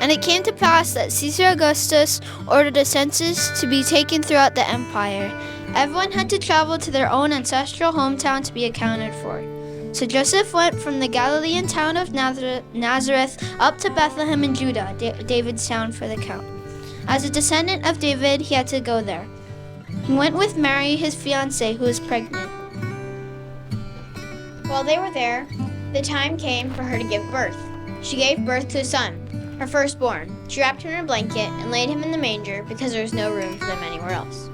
And it came to pass that Caesar Augustus ordered a census to be taken throughout the empire. Everyone had to travel to their own ancestral hometown to be accounted for. So Joseph went from the Galilean town of Nazareth up to Bethlehem in Judah, David's town, for the count. As a descendant of David, he had to go there. He went with Mary, his fiancée, who was pregnant. While they were there, the time came for her to give birth. She gave birth to a son, her firstborn. She wrapped him in a blanket and laid him in the manger because there was no room for them anywhere else.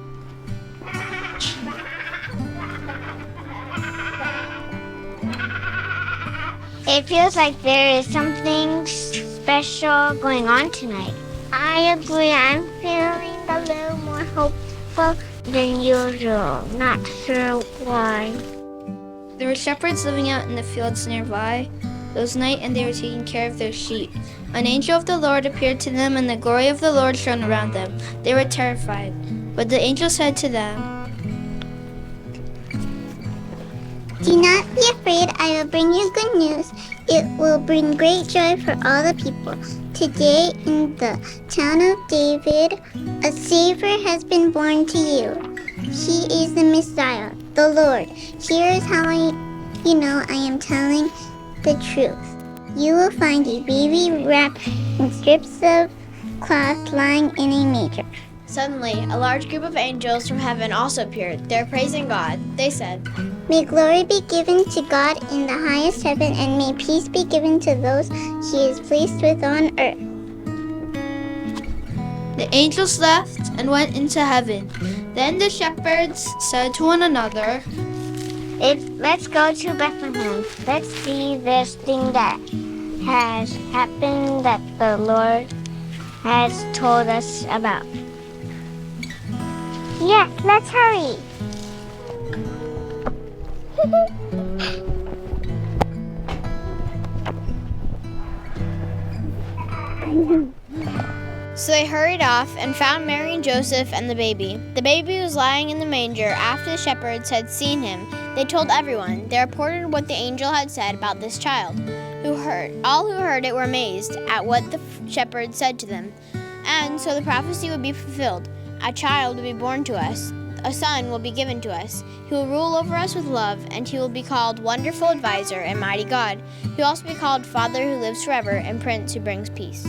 It feels like there is something special going on tonight. I agree. I'm feeling a little more hopeful than usual. Not sure why. There were shepherds living out in the fields nearby. It was night and they were taking care of their sheep. An angel of the Lord appeared to them and the glory of the Lord shone around them. They were terrified. But the angel said to them, Do not be afraid. I will bring you good news. It will bring great joy for all the people. Today in the town of David, a Savior has been born to you. He is the Messiah, the Lord. Here is how you know I am telling the truth. You will find a baby wrapped in strips of cloth lying in a manger. Suddenly, a large group of angels from heaven also appeared. They were praising God. They said, May glory be given to God in the highest heaven, and may peace be given to those he is pleased with on earth. The angels left and went into heaven. Then the shepherds said to one another, Let's go to Bethlehem. Let's see this thing that has happened that the Lord has told us about. Yes, let's hurry. So they hurried off and found Mary and Joseph and the baby. The baby was lying in the manger. After the shepherds had seen him, they told everyone. They reported what the angel had said about this child. All who heard it were amazed at what the shepherds said to them. And so the prophecy would be fulfilled. A child will be born to us. A son will be given to us. He will rule over us with love, and he will be called Wonderful Advisor and Mighty God. He will also be called Father who lives forever and Prince who brings peace.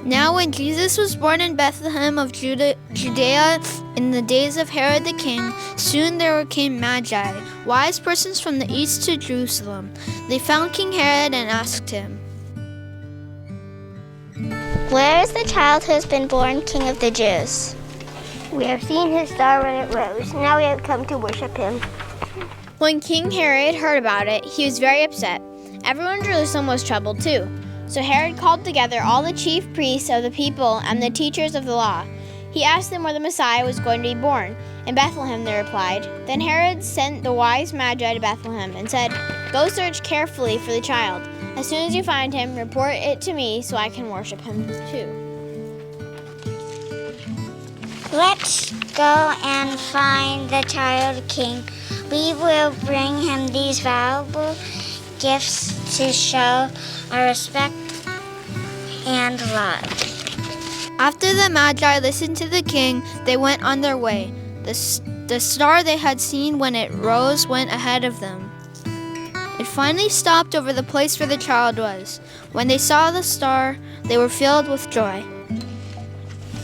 Now when Jesus was born in Bethlehem of Judea in the days of Herod the king, soon there came Magi, wise persons from the east to Jerusalem. They found King Herod and asked him, Where is the child who has been born King of the Jews? We have seen his star when it rose. Now we have come to worship him. When King Herod heard about it, he was very upset. Everyone in Jerusalem was troubled too. So Herod called together all the chief priests of the people and the teachers of the law. He asked them where the Messiah was going to be born. In Bethlehem, they replied. Then Herod sent the wise Magi to Bethlehem and said, Go search carefully for the child. As soon as you find him, report it to me so I can worship him too. Let's go and find the child king. We will bring him these valuable gifts to show our respect and love. After the Magi listened to the king, they went on their way. The star they had seen when it rose went ahead of them. It finally stopped over the place where the child was. When they saw the star, they were filled with joy.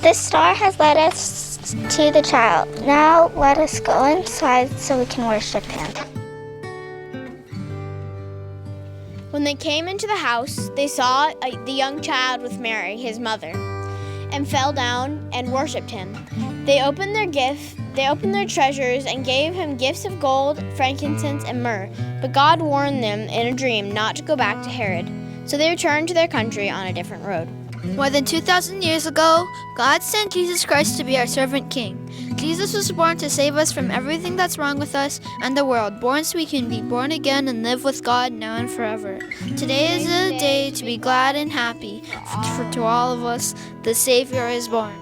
The star has led us to the child. Now let us go inside so we can worship him. When they came into the house, they saw the young child with Mary, his mother, and fell down and worshipped him. They opened their treasures and gave him gifts of gold, frankincense, and myrrh. But God warned them in a dream not to go back to Herod. So they returned to their country on a different road. More than 2,000 years ago, God sent Jesus Christ to be our servant king. Jesus was born to save us from everything that's wrong with us and the world, born so we can be born again and live with God now and forever. Today is a day to be glad and happy, for to all of us, the Savior is born.